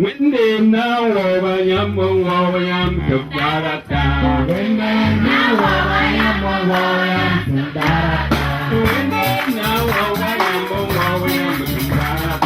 Windy now over yam Sudarata. Windy now over yam Sudarata. Windy now over yam Sudarata.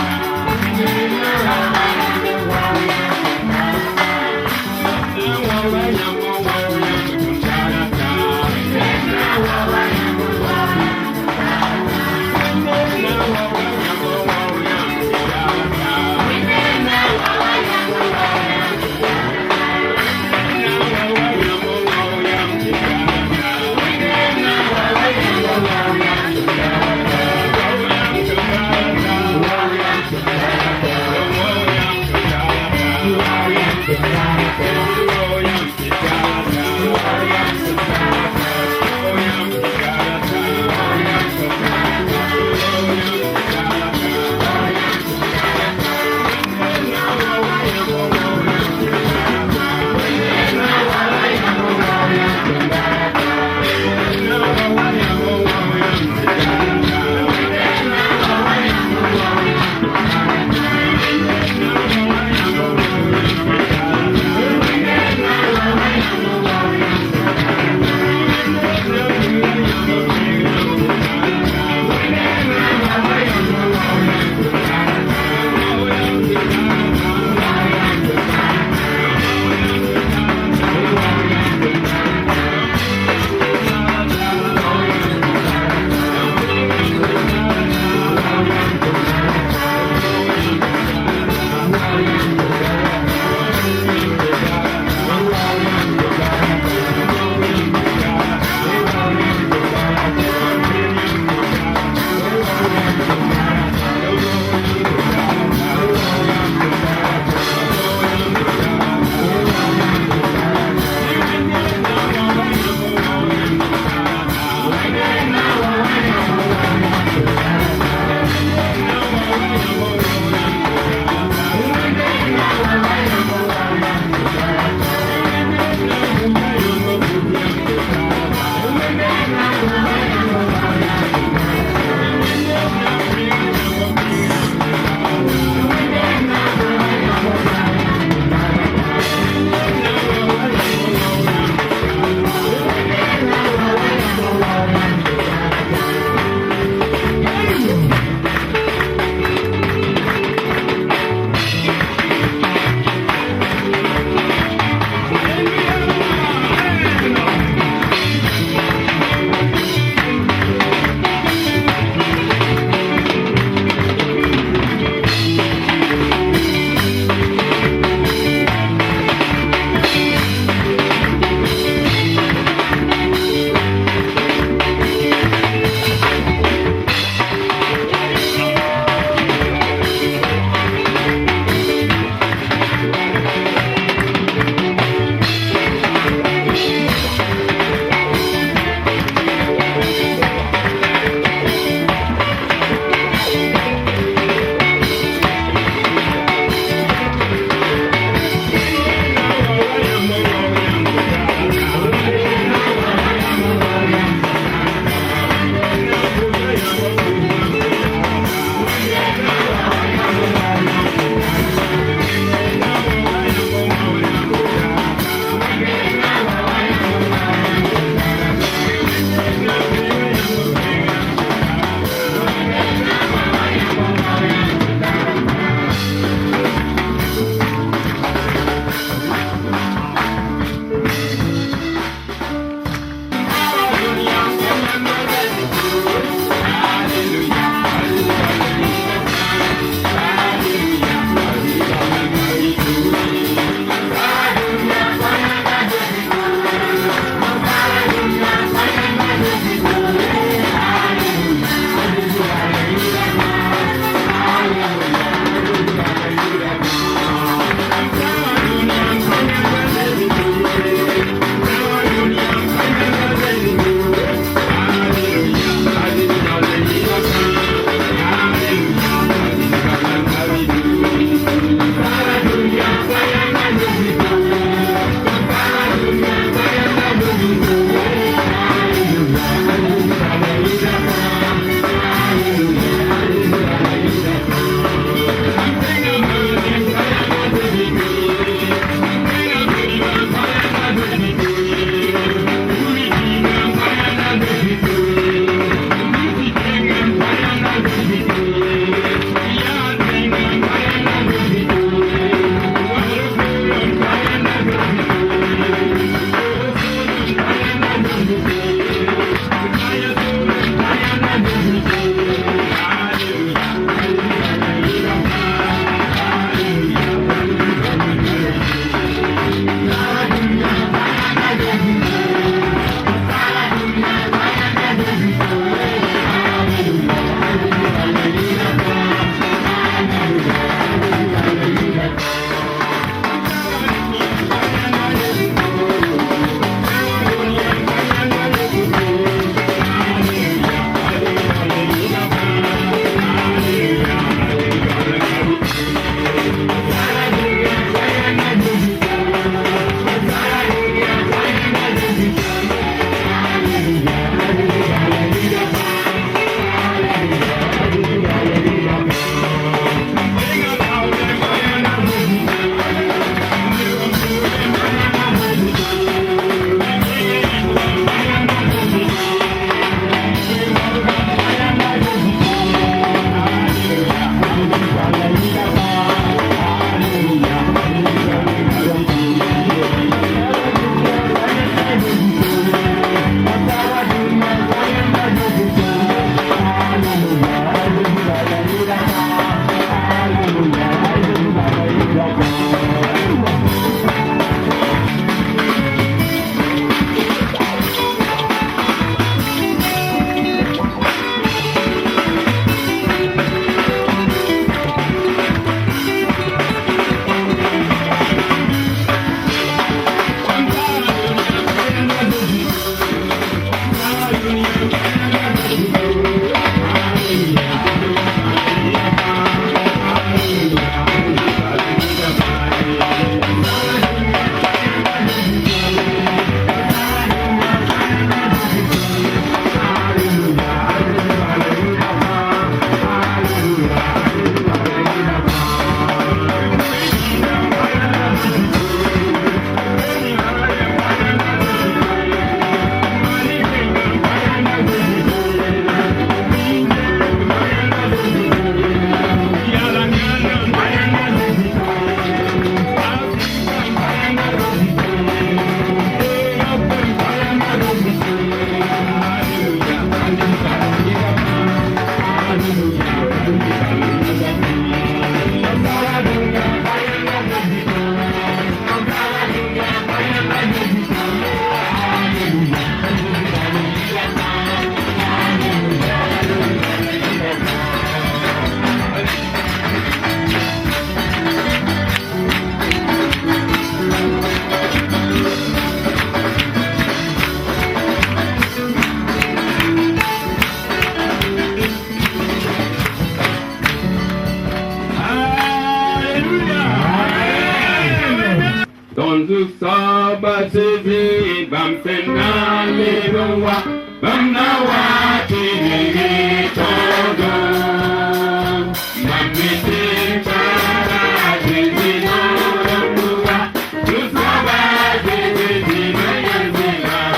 Banzu Saba Sivi Bamsena Lewa Bamnawa Tini Todo Mamiti Para Tini Noa Tusaba Tini Mayazila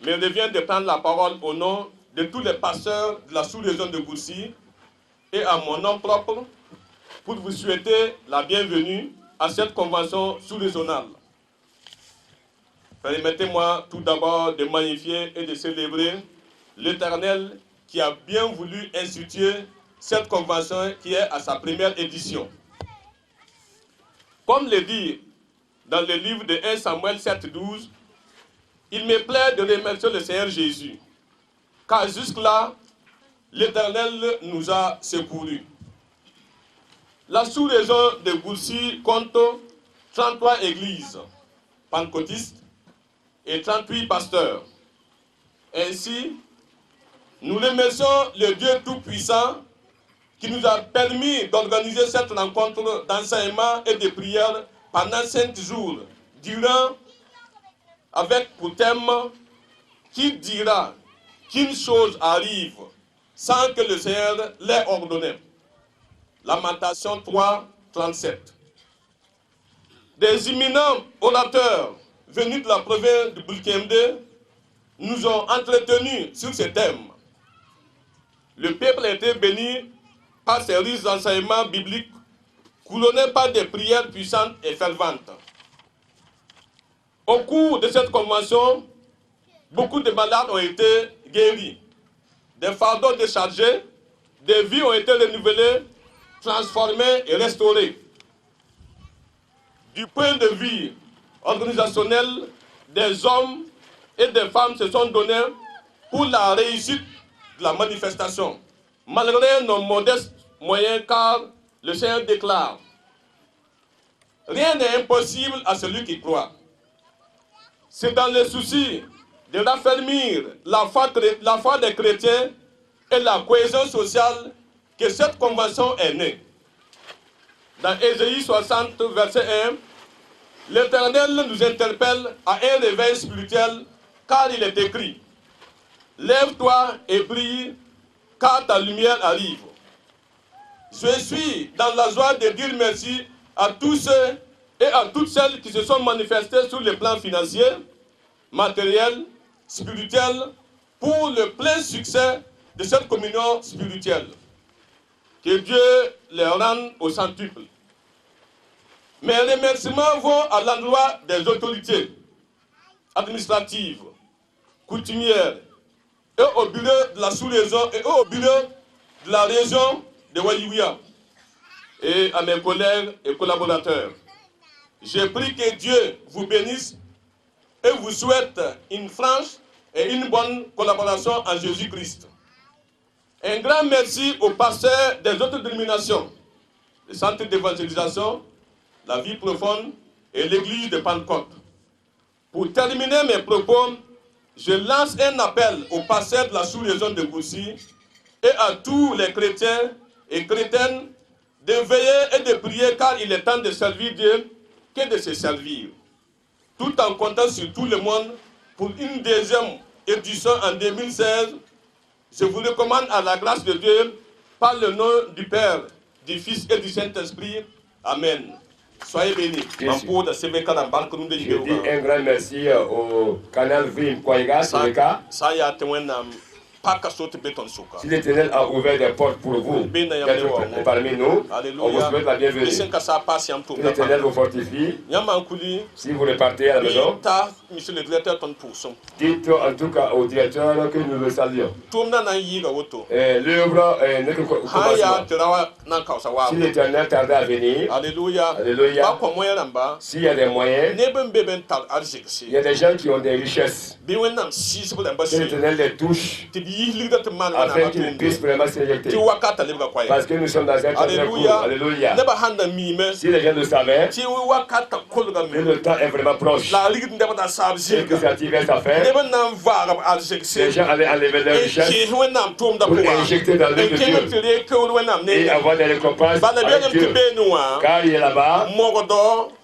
me revient de prendre la parole au nom de tous les pasteurs de la sous-région de Gourcy et à mon nom propre pour vous souhaiter la bienvenue à cette convention sous-régionale. Permettez-moi tout d'abord de magnifier et de célébrer l'Éternel qui a bien voulu instituer cette convention qui est à sa première édition. Comme le dit dans le livre de 1 Samuel 7,12, il me plaît de remercier le Seigneur Jésus, car jusque-là, l'Éternel nous a secourus. La sous-région de Gourcy compte 33 églises pentecôtistes et 38 pasteurs. Ainsi, nous remercions le Dieu Tout-Puissant qui nous a permis d'organiser cette rencontre d'enseignement et de prière pendant 5 jours, durant, avec pour thème, qui dira qu'une chose arrive sans que le Seigneur l'ait ordonné. Lamentation 3, 37. Des imminents orateurs venus de la province de Bulkende nous ont entretenus sur ces thèmes. Le peuple a été béni par ces riches enseignements bibliques couronnés par des prières puissantes et ferventes. Au cours de cette convention, beaucoup de malades ont été guéris, des fardeaux déchargés, des vies ont été renouvelées, transformées et restaurées. Du point de vue organisationnel, des hommes et des femmes se sont donnés pour la réussite de la manifestation, malgré nos modestes moyens, car le Seigneur déclare: rien n'est impossible à celui qui croit. C'est dans le souci de raffermir la foi des chrétiens et la cohésion sociale que cette convention est née. Dans Ésaïe 60, verset 1, l'Éternel nous interpelle à un réveil spirituel, car il est écrit: lève-toi et brille, car ta lumière arrive. Je suis dans la joie de dire merci à tous ceux et à toutes celles qui se sont manifestés sur le plan financier, matériel, spirituel, pour le plein succès de cette communion spirituelle. Que Dieu les rende au centuple. Mes remerciements vont à l'endroit des autorités administratives, coutumières, et au bureau de la sous-région et au bureau de la région de Waiouia, et à mes collègues et collaborateurs. Je prie que Dieu vous bénisse et vous souhaite une franche et une bonne collaboration en Jésus-Christ. Un grand merci aux pasteurs des autres dénominations, le centre d'évangélisation, la vie profonde et l'église de Pentecôte. Pour terminer mes propos, je lance un appel aux pasteurs de la sous-région de Goussi et à tous les chrétiens et chrétiennes de veiller et de prier, car il est temps de servir Dieu que de se servir, tout en comptant sur tout le monde pour une deuxième édition en 2016. Je vous recommande à la grâce de Dieu, par le nom du Père, du Fils et du Saint-Esprit. Amen. Soyez bénis. Je dis un grand merci au canal Vim Kwaiga, Sénéka. Si l'Éternel a ouvert des portes pour vous, d'être parmi nous, on vous souhaite la bienvenue. Que l'Éternel vous fortifie. Si vous repartez à la maison, dites en tout cas au directeur que nous le saluons. L'œuvre n'est que commencement. Si l'Éternel tardait à venir, alléluia, s'il y a des moyens, il y a des gens qui ont des richesses. Que l'Éternel les touche afin qu'ils puissent vraiment s'éjecter. Parce que nous sommes dans un temps très court. Alléluia. Si les gens le savaient, que le temps est vraiment proche et que ça t'y reste à faire, les gens allaient enlever leurs richesses pour injecter dans l'œuvre de Dieu et avoir des récompenses avec Dieu. Car il est là-bas, il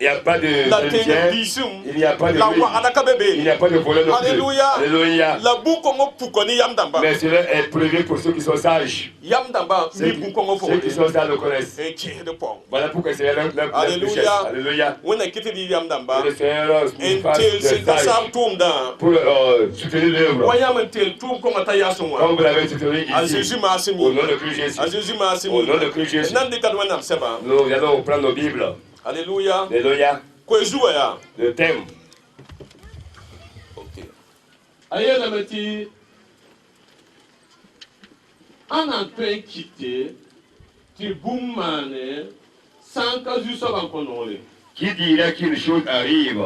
n'y a pas de lumière, il n'y a pas de bruit, il n'y a pas de voleur non plus. Alléluia. Mais cela est prévu pour ceux qui sont sages. Ceux qui sont sages le connaissent. Voilà pourquoi c'est leur richesse. Alléluia. Que le Seigneur nous fasse des sages pour soutenir l'œuvre. Comme vous l'avez soutenu ici. Au nom de Christ Jésus. Au nom de Christ Jésus. Nous allons prendre nos Bibles. Alléluia. Alléluia. Le thème. Aïe, la métier. En entrant quitter, tu boumane, sans que je sois en contrôle. Qui dirait qu'une chose arrive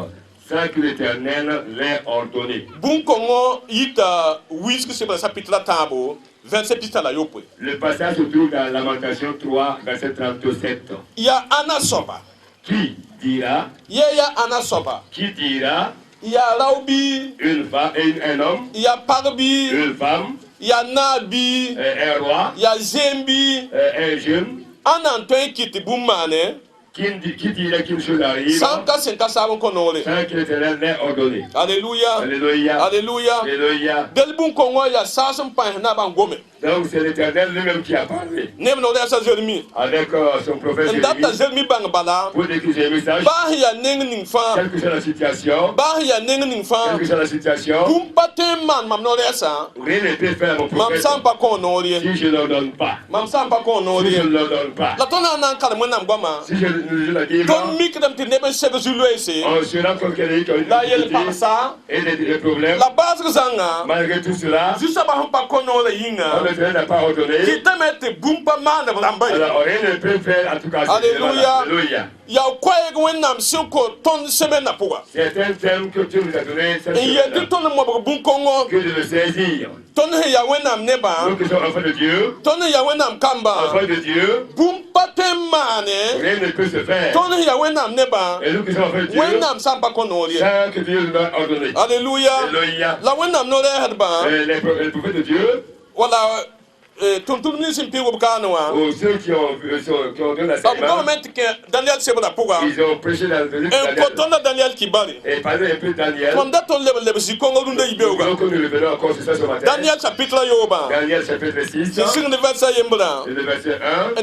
sans que l'Éternel l'ait ordonné? Bon comment ita whisky c'est ça pitla tabo 27 pista la yopo. Le passage se trouve dans Lamentation 3, verset 37. Il y a Anna Soba. Qui dira? Il y a Anna Soba. Qui dira? Il y a Laubi. Une femme, un homme. Il y a Parbi. Une femme. Il y a Nabi. Un roi. Il y a Zembi. Un jeune. En entrant quitte boumane. Qui dirait qu'une chose arrive sans que l'Éternel l'ait ordonné? Alléluia. Alléluia. Alléluia. Alléluia. Del bon Congo, il y a 500 pains na bangome. Donc c'est l'Éternel lui-même qui a parlé. Avec son prophète Jérémie. Pour dire que Jérémie sache, quelle que soit la situation, rien ne peut faire à mon prophète si je ne leur donne pas. Si je ne leur donne pas. Si je ne la dis pas, on se rend compte qu'il y a des difficultés et des problèmes. Malgré tout cela, on ne n'a pas ordonné. Alors rien ne peut faire en tout cas. Alléluia. Alléluia. Certains thèmes que Dieu nous a donnés, que de le saisir. Nous qui sommes enfants de Dieu, enfants de Dieu, rien ne peut se faire. Et nous qui sommes enfants de Dieu, sans que Dieu nous a ordonné. Alléluia. Alléluia. Les prophètes de Dieu, voilà. Ou ceux qui ont donné l'enseignement, ils ont prêché dans le livre de Daniel. Et parlez un peu de Daniel. Donc nous le verrons encore sur ça ce matin. Daniel chapitre 6. Et le verset 1.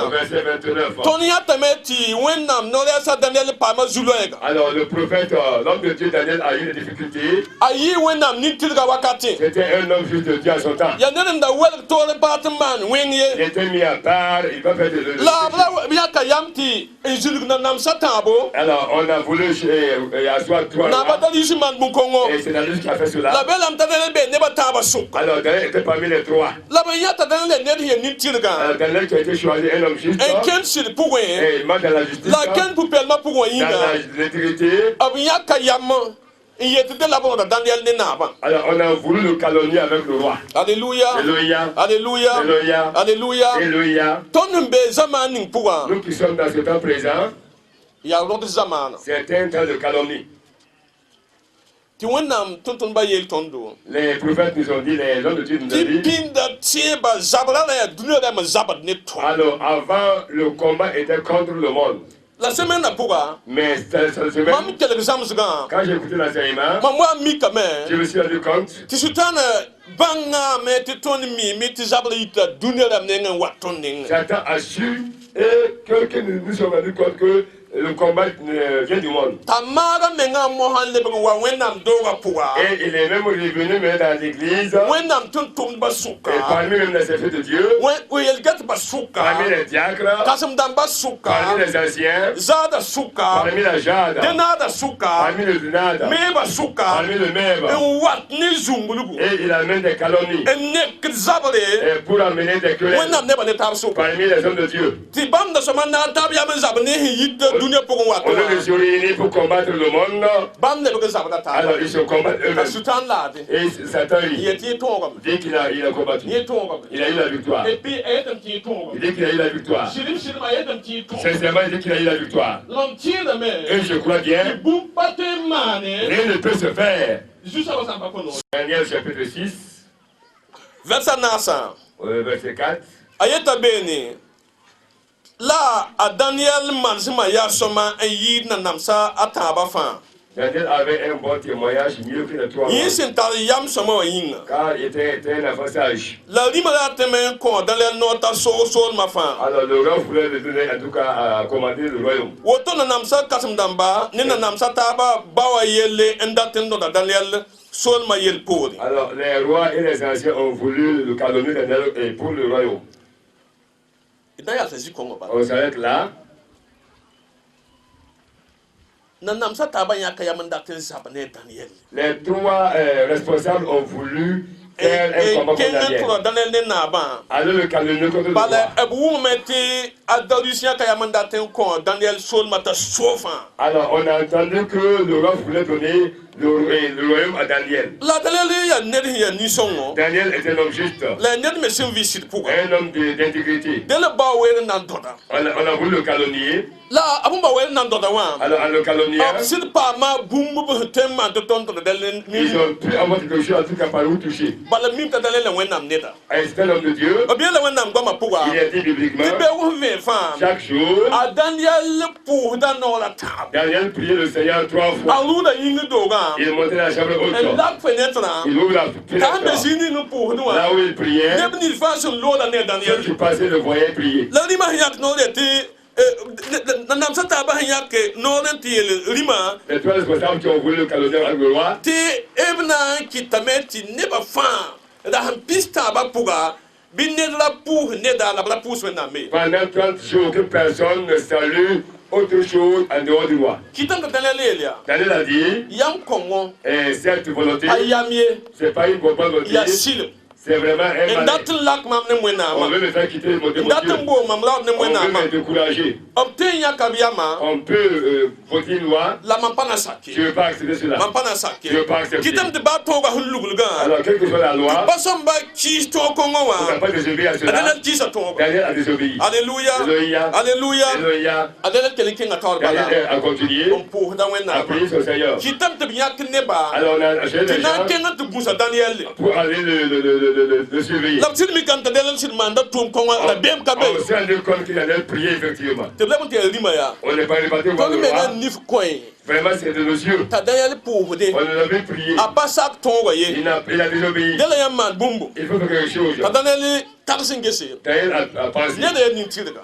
Au verset 29. Alors le prophète, l'homme de Dieu Daniel a eu des difficultés. C'était un homme juste de Dieu à son temps. Il était mis à part, il va faire de alors on a voulu asseoir toi là. Et c'est Daniel qui a fait cela. Alors Daniel était parmi les trois. Daniel qui a été choisi un homme juste. Et il marche dans la justice, dans l'intégrité. Alors on a voulu le calomnier avec le roi. Alléluia. Alléluia. Alléluia. Alléluia. Alléluia. Alléluia. Nous qui sommes dans ce temps présent, c'est un temps de calomnie. Les prophètes nous ont dit, les hommes de Dieu nous ont dit. Alors avant, le combat était contre le monde. La semaine mais cette semaine, quand j'ai écouté l'enseignement, je me suis rendu compte. Satan a su et que nous sommes rendus compte que le combat vient du monde. Et il est même revenu dans l'église. Et parmi même les serviteurs de Dieu, parmi les diacres, parmi les anciens, parmi la jade, parmi le dunada, parmi le mèbre. Et il amène des calomnies. Et pour amener des querelles parmi les hommes de Dieu. On est réunis pour combattre le monde. Alors ils se combattent eux-mêmes. Et Satan dit qu'il a combattu. Il a eu la victoire. Il dit qu'il a eu la victoire. Sincèrement, il dit qu'il a eu la victoire. Et je crois bien, rien ne peut se faire. Daniel chapitre 6, verset 4. Là, à Daniel Manzima Yasoma et Yid Namsa Atabafan. Daniel avait un bon témoignage mieux que les trois. Car il était un enfant sage. La Limatemen, Daniel Nota Sol Mafan. Alors le roi voulait le donner en tout cas à commander le royaume. Woton Namsa Kasimdamba, Nina Namsa Taba, Bawa Yele, and Daten Daniel, Sol Mayel Pori. Alors les rois et les anciens ont voulu le calomnier Daniel pour le royaume. On s'arrête là. Les trois responsables ont voulu faire un combat contre Daniel. Alors le calomnier contre le roi. Alors on a entendu que le roi voulait donner le royaume à Daniel. Daniel était un homme juste. Un homme d'intégrité. On a voulu le calomnier. La abumba wel nan do da wa. Alors, en le calomniant, S'il pas ma boum tema de ton de delen. ils ont pu avoir quelque chose en tout cas par où toucher. Bala mim ta dalen wen nam neta. C'est un homme de Dieu. Bien la wen nam goma pouga. Il est dit bibliquement. Chaque jour, A Daniel pour dans la table. Daniel priait le Seigneur 3 fois. Aluda yingi doga. Il montait dans la chambre Et haute. la fenêtre. Il ouvre la Quand fenêtre. mesini no pour nous. Là où il priait, Nebni façon l'eau dans ceux Daniel. qui passaient le voyaient prier. La rima yak no était nam sata ba yak no renti rima. Les trois responsables qui ont voulu le calomnier avec le roi, Ti ebna ki tameti neba fan. Da han pista ba puga. Binne la pour neda la pour na me. pendant 30 jours, que personne ne salue autre chose en dehors du roi. Kitam Daniel elia. Daniel a dit, Yam kongo. cette volonté, Ayamie. c'est pas une bonne volonté, Ya sil. c'est vraiment un En mal. datin lak mam ne mwena On ma. veut me faire quitter mon Dieu. Datin bo mam la ne On mwena veut ma. me décourager. Obtain ya kabiyama. On peut voter une loi, La mampana saki. je ne veux pas accepter cela. Mampana saki. Je veux pas accepter. Kitam de ba toga hulugulga. Alors, quelle que soit la loi, Basamba kis to kongo on n'a wa. pas désobéi à cela. Adela kis to. Daniel a désobéi. Alléluia. Alléluia. Alléluia. Alléluia. Adela kelike na kawr bala. Daniel a continué On pour da à wena. prier son Seigneur. Kitam de biya kneba. Alors, on a acheté des Tina gens kenga de busa Daniel. pour aller le surveiller. La tir mi kan ta delen sin manda tum kongo la bem kabe. On s'est rendu compte qu'il allait prier effectivement. Te blem te rima ya. On n'est pas réparti voir Tolu le me na roi. nif coin. Vraiment, c'est de nos yeux. Ta Daniel pour de. On nous avait prié. A pasak tongo ye. Il a désobéi. Dela ya man bumbu. Il faut faire quelque chose. Ta Daniel taksin gese. Daniel a pensé. Ne de ni tiliga.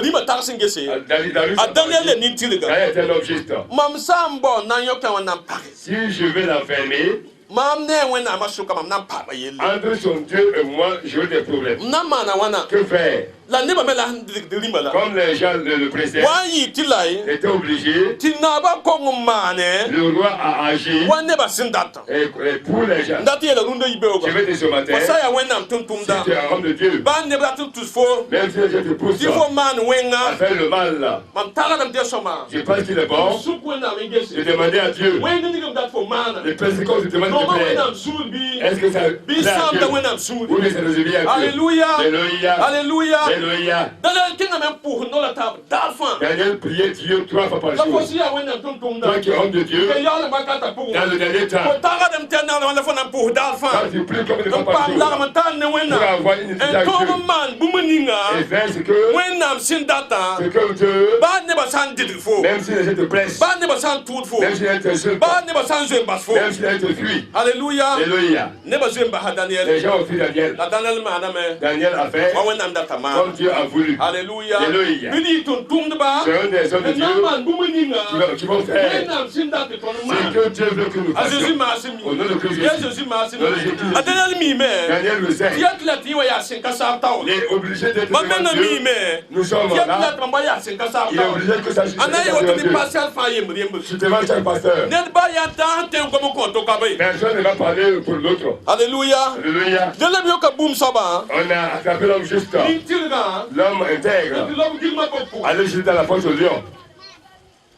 Rima taksin gese. Darius A Daniel ni tiliga. Daniel est un homme juste. Mam sambo nan yoka wana pare. Si je vais l'enfermer, Mam ne wena masuka mam nan pare yele. entre son Dieu et moi, j'aurai des problèmes. Na mana wana. Que faire? La ne ba mela de rima la. Comme les gens le pressaient, Wa yi tilai. étaient obligés, Tinaba kongo mane. le roi a agi Wa ne ba sindata. et pour les gens. Ndati yela rundo yibe Je oga. vais te ce matin, Masaya wena si tumtumda. tu es un homme de Dieu, Ba ne ba tous fo. même si les gens te poussent Difo man à wenga. faire le mal là, Mam taga dam te soma. je pense qu'il est bon Suku wena de mengese. demander à Dieu. Wenga ni dat fo mana. Les persécutions te demandent No de ma plaire. wena sulbi. Est-ce que ça Bi plaît à sam Dieu? da wena sulbi. Ou bien ça nous est bien à Dieu? Alléluia. Alléluia. Alléluia. Alléluia. Daniel kenga men pour no la table. Dalfan. Daniel priait Dieu 3 fois par La jour. fosi ya wena tumtumda. Toi qui es homme de Dieu, Ke yalla bakata pour. dans le dernier temps, Ko taga dem tena wala fo na pour quand dalfan. tu pries comme une fois Ko par pa jour, la man tan ne pour wena. avoir une unité En avec to Dieu, man bumuninga. et faire ce que Dieu, Ba ne ba san didi fo. même si les gens te pressent, Ba ne ba san tout fo. même si les gens te insultent, Ba ne ba san zemba fo. même si les gens te fuient, Alléluia. Alléluia. Ne ba zemba ha Les Daniel. gens ont fui Daniel. La Daniel ma na me. Daniel a fait Wa wena ndata ma. comme Dieu a voulu. Alléluia. Alléluia. Bidi tum de ba. C'est un des hommes de Dieu Man bumuninga. qui vont faire Wena sinda te ton ce man. que Dieu veut que nous A Jésus fassions. masimi. Au nom de Christ Ya Jésus. Jésus masimi. Dans le Jésus. A Daniel mi me. Daniel le sait. Fiat la tiwa ya sin ka sa taw. Il est obligé d'être Ma devant mena mi Dieu. me. Nous sommes Fiat là. la tamba ya sin ka sa Il est taw. obligé que ça se Ana yo devant to Dieu. ni partial fa yem rem. Je te demande, cher pasteur. Ne ba ya ta te ko mo ko to ka bay. Personne ne va parler pour l'autre. Alléluia. Alléluia. De la yo ka boom saba. On a attrapé l'homme juste, Ni tilga. l'homme intègre. L'homme qui m'a beaucoup. Allez jeter dans la fosse au lion.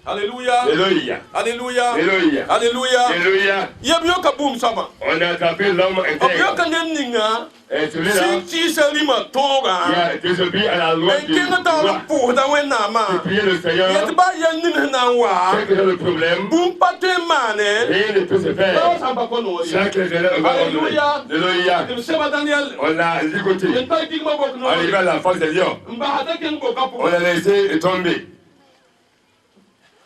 Alléluia. Alléluia. Alléluia. Alléluia. Alléluia. Alléluia. Yeb yo ka boom saba. On a attrapé l'homme Ob yo intègre. ka nen ninga. Et celui-là, Si ti se lima qui tonga. a désobéi à la loi En du kenga ta roi, pour da wena qui ma. priait le Seigneur, Yet ba ya nin na wa. quel que soit le problème, Boom pate mane. rien ne peut se Ba faire. samba ko no. Chaque élève va ordonner. Alléluia. Alléluia. Le seba Daniel. On l'a ligoté. En ta ki ma bok no. Arrivé à la fosse des lions, Mba hata ken ko ka on l'a laissé tomber.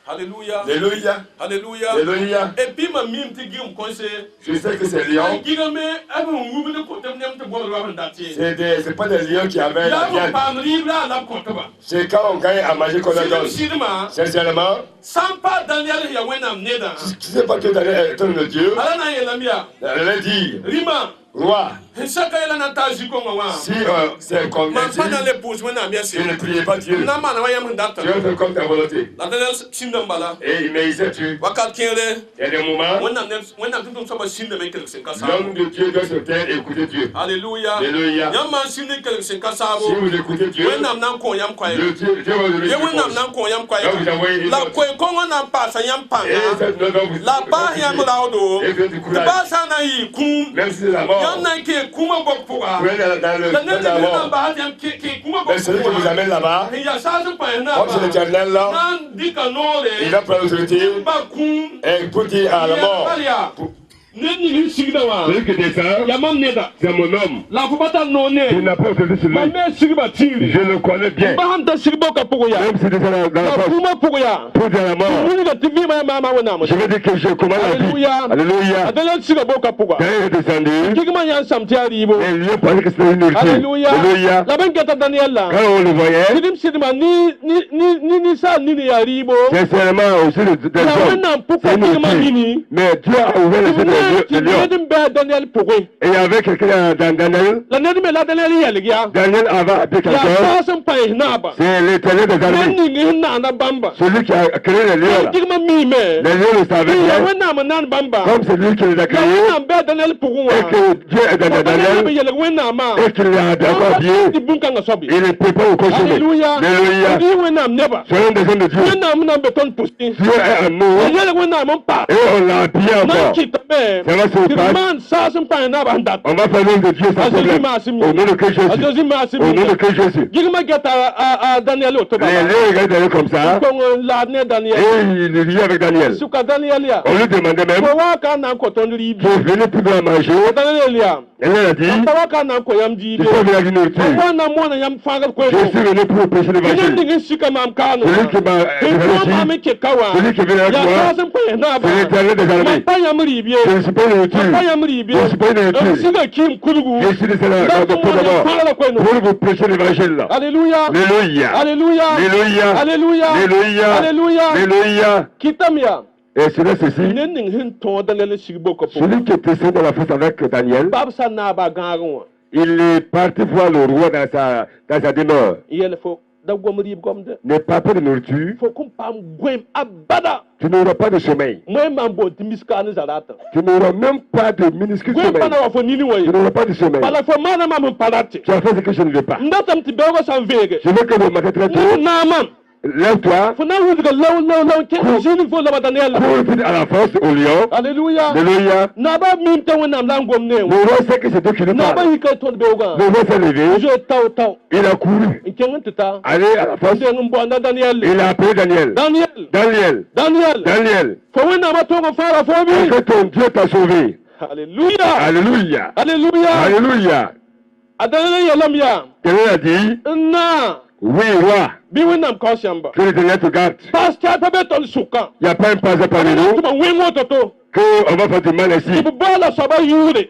Alléluia. Alléluia. Alléluia. Alléluia. Et puis ma mime ti gim konse. Je sais que ces lions, Gigame aba ngubi ne ko tem nem te bo ro ban dati. c'est pas des lions qui avaient la La ko viande. pam libra la ko to ba. C'est quand on gagne à manger qu'on a donné. Sidima. Sincèrement, Sampa Daniel ya wena neda. tu sais pas que Daniel est un homme de Dieu. Ala na yela mia. Elle a dit, Rima. roi, Saka yela na taji ko wa. si c'est Man converti, pa na le pousse wena mia tu si. ne priez pas Dieu. Na ma na wayam ndata. Dieu fait comme ta volonté. La Daniel sindambala. Et mais il sait tu. Wakat kere. Il y a des moments, Wena tutum sama sinde me kel sen kasa. l'homme de Dieu doit se taire et écouter Dieu. Alléluia. Alléluia. Yama sinde kel sen kasa Si bo. vous écoutez Dieu, Wena nan ko yam kwai. Dieu va vous donner Ye une wena réponse. nan ko yam kwai. Là, vous envoyez une La note. ko ko na pa sa yam Et panga. cette note va vous La ba yam laudo. et vous êtes Ba courage. sa na yi kum. Même si c'est la mort, Mais celui qui vous amène là-bas, comme c'est l'Éternel là, il va prendre l'autorité et pour dire à la mort. Celui qui descend, c'est mon homme. Il n'a pas autorité sur lui. Je le connais bien. Même s'il est dans la force, pour dire à la mort, je veux dire que je commande la vie. Alléluia. Quand il est descendu, les lions pensaient que c'était une nourriture. Alléluia. Quand on le voyait, c'est seulement aussi des hommes. C'est une nourriture. Mais Dieu a ouvert les yeux. Et il y avait quelqu'un dans Daniel. Daniel avait appelé quelqu'un. C'est l'Éternel des armées. Celui qui a créé les lions. Les lions le savaient bien. Comme c'est lui qui les a créés. Et que Dieu est dans Daniel. Et qu'il a d'accord Dieu. Il est prépare au consommer. Alléluia. Soyons des hommes de Dieu. Dieu est en nous. Et on l'a appuyé encore. Ça va se passer. On va parler de Dieu sans problème. Au nom de Christ Jésus. Au nom de Christ Jésus. Les lions regardent Daniel comme ça. Et il vit avec Daniel. On lui demandait même, tu es venu pour la manger. Elle a dit, tu es venu à l'unité. Je suis venu pour prêcher l'évangile. Celui qui m'a réussi, celui qui est venu avec moi, c'est l'Éternel des armées. Je ne suis pas une nourriture. Je ne suis pas une nourriture. Je suis de la pour vous prêcher l'évangile. Alléluia. Alléluia. Alléluia. Alléluia. Alléluia. Alléluia. Alléluia. Et cela ceci. Celui qui était seul dans la fosse avec Daniel, il est parti voir le roi dans sa demeure. N'aie pas peur de nourriture. Tu n'auras pas de sommeil. Tu n'auras même pas de minuscule sommeil. Tu n'auras pas de sommeil. Tu as fait ce que je ne veux pas. Je veux que vous m'attendez très tôt. Lève-toi. Cours à la force au lion. Alléluia. Alléluia. Le roi sait que c'est Dieu qui lui parle. Le roi s'est levé. Il a couru. Allez à la force. Il a appelé Daniel. Daniel. Daniel. Est-ce que ton Dieu t'a sauvé? Alléluia. Alléluia. Alléluia. Alléluia. Quelqu'un a dit, oui, roi. Que l'Éternel te garde. Il n'y a pas un passage parmi nous qu'on va faire du mal ici.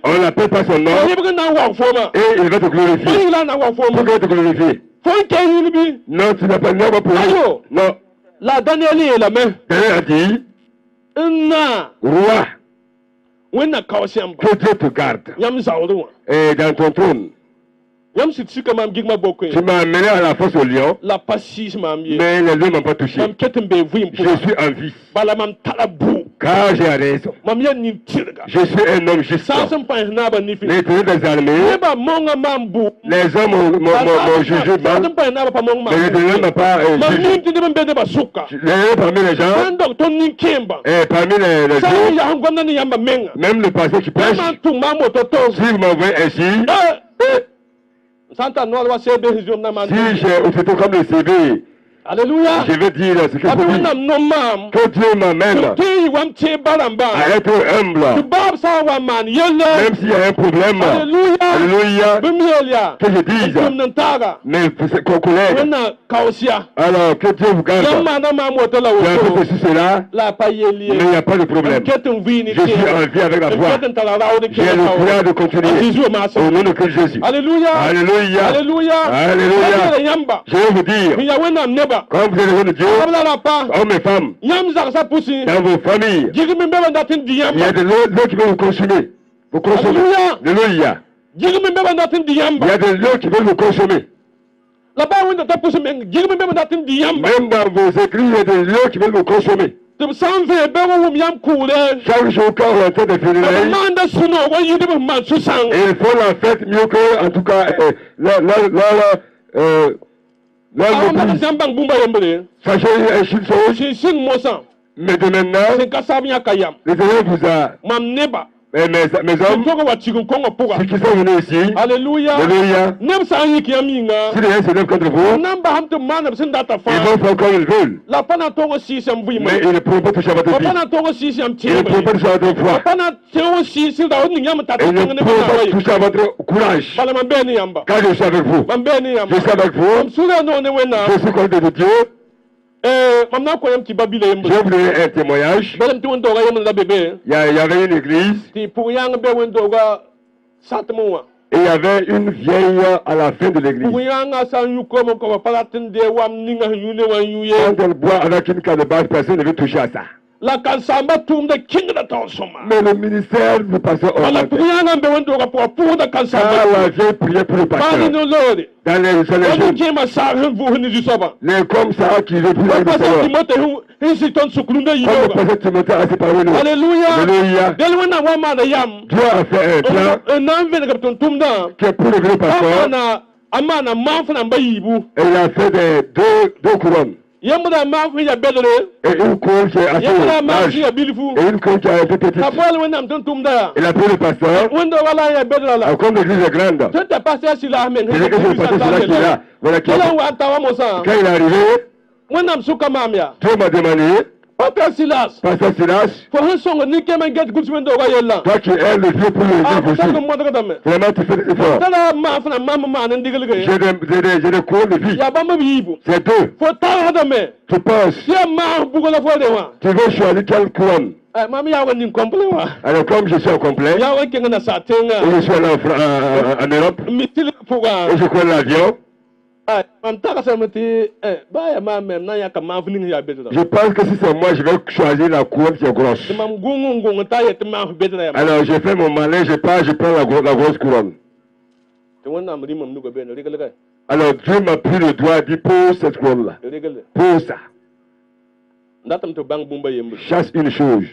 On n'appelle pas son nom. Et il va te glorifier. Pourquoi il va te glorifier? Non, tu n'as pas de nom pour lui. Non. Daniel a dit, roi, que Dieu te garde. Et dans ton trône, tu m'as amené à la force au lion, mais les lions ne m'ont pas touché. Je suis en vie, car j'ai raison. Je suis un homme juste. L'Éternel des armées, les hommes m'ont jugé mal, mais l'Éternel n'a pas jugé. Les parmi les gens, et parmi les gens, même le pasteur qui prêche, si vous m'envoyez ainsi, si j'ai aussitôt comme le CV, alléluia, je vais dire ce que je dis. Que Dieu m'amène à être humble. Même s'il y a un problème, alléluia, que je dise, mais qu'on connaisse. Alors que Dieu vous garde. J'ai fait ceci, cela, mais il n'y a pas de problème. Je suis en vie avec la foi. J'ai le courage de continuer. Au nom de Christ Jésus. Alléluia. Alléluia. Alléluia. Je vais vous dire, quand vous êtes les gens de Dieu, hommes et femmes, dans vos familles, il y a de l'eau qui veut vous consommer. Vous consommez. Alléluia. Il y a de l'eau qui veut vous consommer. Même dans vos écrits, il y a de l'eau qui veut vous consommer. Chaque jour, quand on est en train de finir, il faut la fête mieux que, en tout cas, sachez une chose, mais de maintenant, l'Éternel vous a mes hommes, ceux qui sont venus ici, Alléluia. Alléluia. Si les gens se lèvent contre vous, ils vont faire comme ils veulent. Mais ils ne pourront pas toucher à votre vie. Ils ne pourront pas toucher à votre foi. Ils ne pourront pas toucher à votre courage. Quand je suis avec vous, je suis avec vous, je suis contre de Dieu. Je vais vous donner un témoignage. Il y avait une église et il y avait une vieille à la fin de l'église. Quand elle boit avec une calebasse, personne ne veut toucher à ça. Mais le ministère du pasteur augmentait. La vieille priait pour le pasteur. Dans les jours, les comme ça qui veut plus le pasteur Timothée a séparé nous. Alléluia. Dieu a fait un plan qui est pour le vieux pasteur. Et il a fait deux couronnes. Et une couronne qui est assez large. Et une couronne qui est un peu petite. Il a pris le pasteur. Comme l'église est grande. C'est que je pasteur Silas qui est là. Voilà qui est. Quand il est arrivé, Dieu m'a demandé, Pasteur Silas, toi qui es le vieux pour le vieux, vraiment tu fais des efforts. J'ai des couronnes de vie. C'est deux. Tu penses. Tu veux choisir quelle couronne? Alors comme je suis en complet, et je suis en Europe, et je connais l'avion, je pense que si c'est moi, je vais choisir la couronne qui est grosse. Alors je fais mon malin, je pars, je prends la grosse couronne. Alors Dieu m'a pris le doigt et dit pose cette couronne-là. Pose ça. Chasse une chose.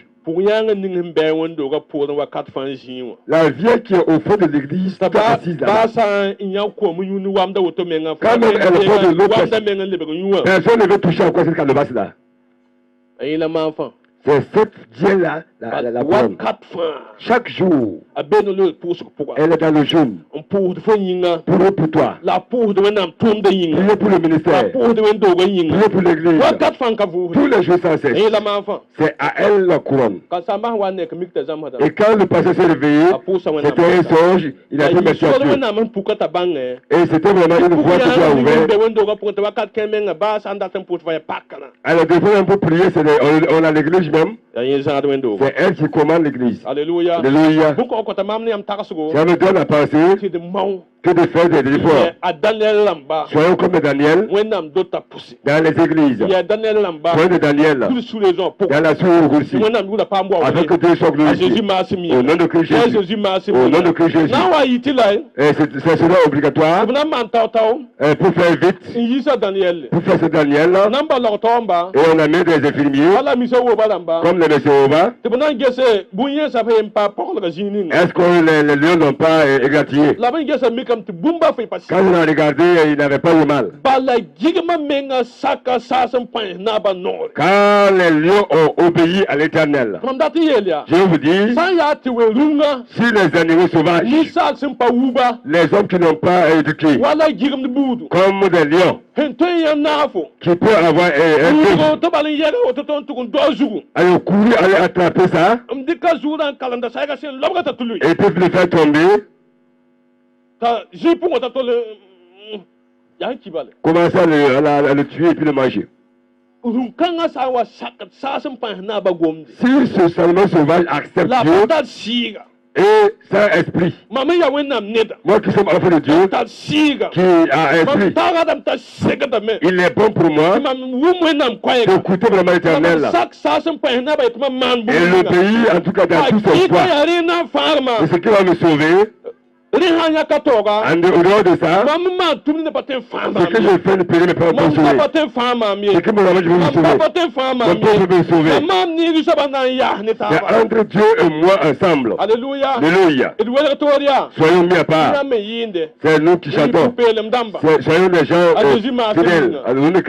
La vieille qui est au fond de l'église, qui est assise là. Quand même elle est de l'autre, personne ne veut toucher à quoi cette calebasse là. C'est cette vieille-là, la couronne. Chaque jour, elle est dans le jeûne. Pour eux, pour toi. Priez pour le ministère. Priez pour l'église. Tous les jours sans cesse. C'est à elle la couronne. Et quand le pasteur s'est réveillé, c'était un songe, il a fait mes chaussures. Et c'était vraiment une voie qui a ouvert. Alors, des fois, on peut prier, on a l'église même. C'est elle qui commande l'église. Alléluia. Alléluia. Ça me donne à penser que de faire des efforts. Soyons comme Daniel dans les églises. Soyons de Daniel dans la source aussi. Avec que Dieu soit glorifié. Au nom de Christ Jésus. Au nom de Christ Jésus. Et c'est cela obligatoire. Pour faire vite. Pour faire ce Daniel. Et on a mis des infirmiers. Comme les messieurs Oba. Est-ce que les lions n'ont pas égratigné? Quand on a regardé, il n'avait pas eu mal. Quand les lions ont obéi à l'Éternel, je vous dis, si les animaux sauvages, les hommes qui n'ont pas éduqué, comme des lions, qui peuvent avoir un peu, aller courir, aller attraper ça, et peuvent le faire tomber. Commencer à le tuer et puis le manger. Si ce animal sauvage accepte Dieu et sans esprit, moi qui suis enfant de Dieu, qui a esprit, il est bon pour moi d'écouter vraiment l'Éternel. Et le pays, en tout cas dans tous ses choix, c'est ce qui va me sauver. En dehors de ça, ce que je fais ne peut pas me sauver. Ce que mon ami, je veux me sauver. Mon peuple veut me sauver. C'est entre Dieu et moi ensemble. Alléluia. Alléluia. Soyons mis à part. C'est nous qui chantons. Soyons des gens fidèles. Alléluia.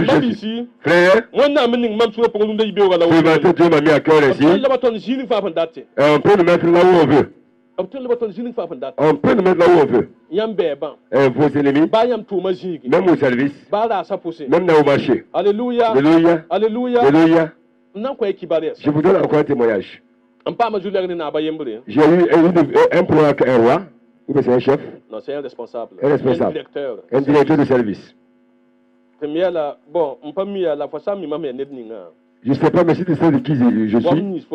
Frère, ce matin, Dieu m'a mis à cœur ici. On peut nous mettre là où on veut. On peut nous mettre là où on veut. Vos ennemis, même au service, même dans le marché. Alléluia. Alléluia. Alléluia. Alléluia. Je vous donne encore un témoignage. J'ai eu un problème avec un roi, ou bien c'est un chef. Non, c'est un responsable. Un responsable. Un directeur de service. Bon, je ne sais pas, mais si tu sais de qui je suis,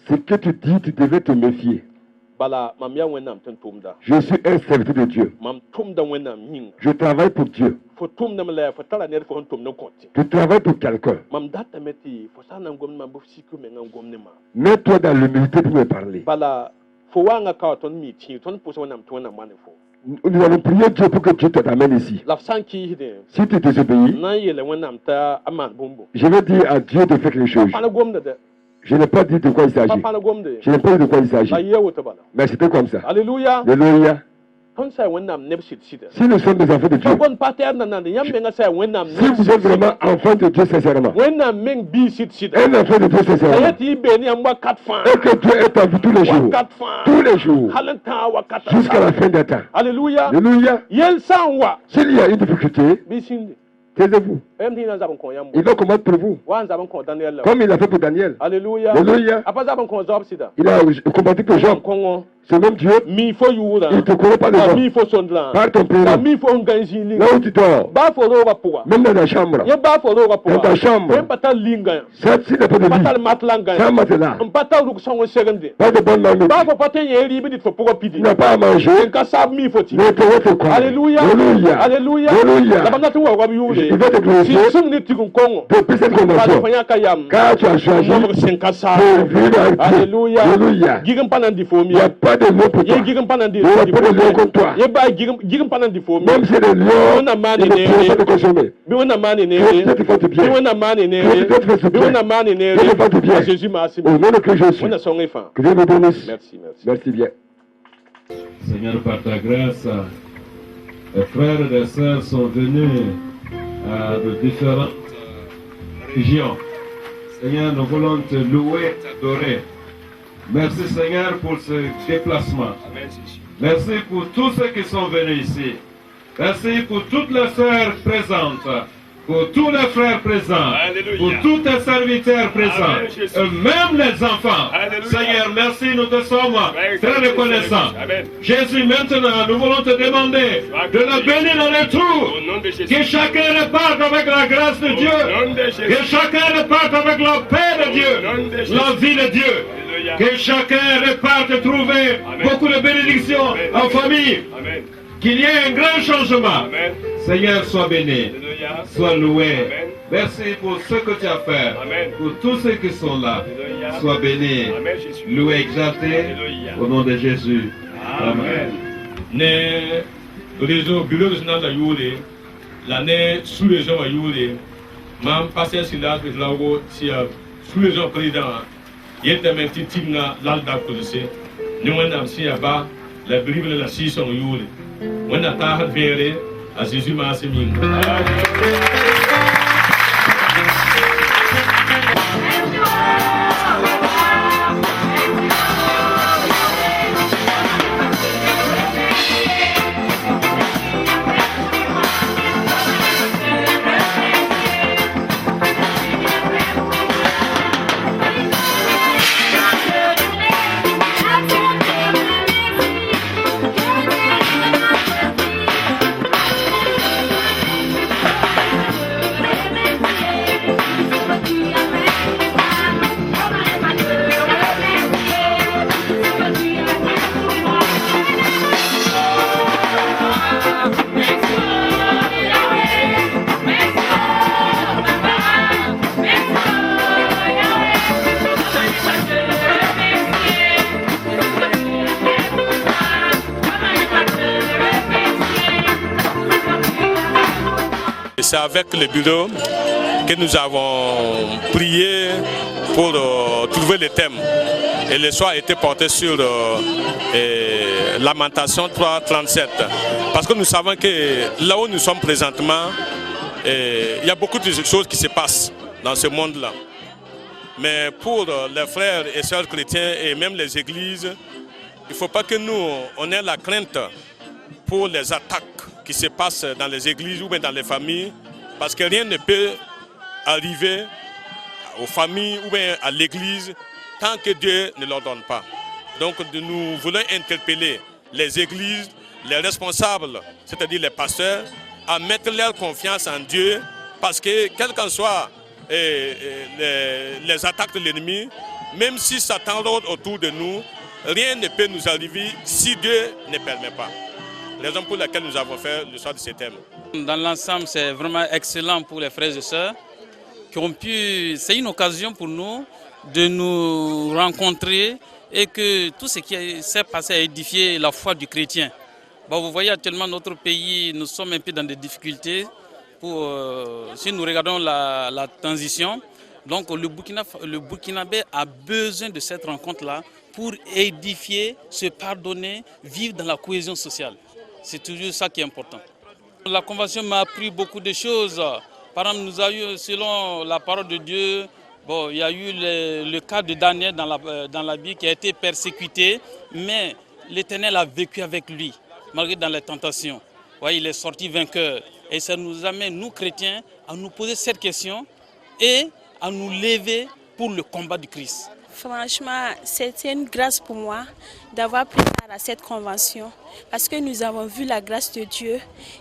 ce que tu dis, tu devais te méfier. Je suis un serviteur de Dieu. Je travaille pour Dieu. Je travaille pour quelqu'un. Mets-toi dans l'humilité pour me parler. Nous allons prier Dieu pour que Dieu t'amène ici. Si tu désobéis, je vais dire à Dieu de faire quelque chose. Je n'ai pas dit de quoi il s'agit. Je n'ai pas dit de quoi il s'agit. Mais c'était comme ça. Alléluia. Alléluia. Si nous sommes des enfants de Dieu, si vous êtes vraiment enfants de Dieu sincèrement, un enfant de Dieu sincèrement, et que Dieu est en vous tous les jours, jusqu'à la fin des temps. Alléluia. Alléluia. S'il y a une difficulté, taisez-vous. Il va combattre pour vous. Comme il a fait pour Daniel. Alléluia. Alléluia. Il a combattu pour Job. Ce même Dieu, il ne te connaît pas de toi. Par ton prénom. Là où tu dors. Même dans ta chambre. Dans ta chambre. S'il n'y a pas de lit. Sans matelas. Pas de bonne langue. Tu n'as pas à manger. Ne te reste quoi. Alléluia. Alléluia. Alléluia. Il va te glorifier depuis cette convention. Car tu as choisi de vivre avec Dieu. Alléluia. Alléluia. Il n'y a pas de lion pour toi. Il n'y a pas de lion contre toi. Même si les lions ne peuvent pas te consommer. Dieu te fait du bien. Dieu te fait du bien. Dieu te fait du bien. Au nom de Christ Jésus. Que Dieu nous bénisse. Merci bien. Seigneur, par ta grâce, les frères et les sœurs sont venus de différentes régions. Seigneur, nous voulons te louer, t'adorer. Merci Seigneur pour ce déplacement. Merci pour tous ceux qui sont venus ici. Merci pour toutes les sœurs présentes, pour tous les frères présents, pour tous tes serviteurs présents, et même les enfants. Seigneur, merci, nous te sommes très reconnaissants. Jésus, maintenant, nous voulons te demander de le bénir dans les trous, que chacun reparte avec la grâce de Dieu, que chacun reparte avec la paix de Dieu, la vie de Dieu. Que chacun reparte trouver beaucoup de bénédictions en famille. Qu'il y ait un grand changement. Seigneur, sois béni. Sois loué. Merci pour ce que tu as fait. Pour tous ceux qui sont là. Sois béni. Loué, exalté. Au nom de Jésus. Amen. L'année sous les gens à Youlé, même passé sur l'âge de l'Ago, si sous les gens présidents, il y a un petit team là, l'Alda Kodose, nous avons si à bas, la Bible de la 6 en Youlé. On a tard verré à Jésus Massimine. C'est avec le bureau que nous avons prié pour trouver les thèmes. Et le choix a été porté sur Lamentation 3:37. Parce que nous savons que là où nous sommes présentement, il y a beaucoup de choses qui se passent dans ce monde-là. Mais pour les frères et sœurs chrétiens et même les églises, il ne faut pas que nous, on ait la crainte pour les attaques qui se passent dans les églises ou bien dans les familles, parce que rien ne peut arriver aux familles ou bien à l'église tant que Dieu ne leur donne pas. Donc nous voulons interpeller les églises, les responsables, c'est-à-dire les pasteurs, à mettre leur confiance en Dieu, parce que quelles qu'en soient les attaques de l'ennemi, même si Satan rôde autour de nous, rien ne peut nous arriver si Dieu ne permet pas. Raison pour laquelle nous avons fait le soir de ce thème. Dans l'ensemble, c'est vraiment excellent pour les frères et sœurs qui ont pu. C'est une occasion pour nous de nous rencontrer et que tout ce qui s'est passé a édifié la foi du chrétien. Bon, vous voyez actuellement notre pays, nous sommes un peu dans des difficultés. Si nous regardons la transition, donc le Burkinabé a besoin de cette rencontre-là pour édifier, se pardonner, vivre dans la cohésion sociale. C'est toujours ça qui est important. La convention m'a appris beaucoup de choses. Par exemple, nous avons eu, selon la parole de Dieu, bon, il y a eu le cas de Daniel dans la Bible qui a été persécuté, mais l'Éternel a vécu avec lui, malgré dans les tentations. Ouais, il est sorti vainqueur. Et ça nous amène, nous chrétiens, à nous poser cette question et à nous lever pour le combat du Christ. Franchement, c'était une grâce pour moi d'avoir pris part à cette convention parce que nous avons vu la grâce de Dieu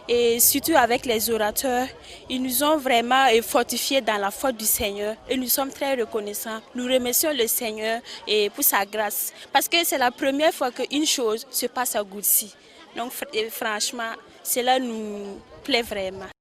et surtout avec les orateurs, ils nous ont vraiment fortifiés dans la foi du Seigneur et nous sommes très reconnaissants. Nous remercions le Seigneur et pour sa grâce parce que c'est la première fois qu'une chose se passe à Goudsi. Donc franchement, cela nous plaît vraiment.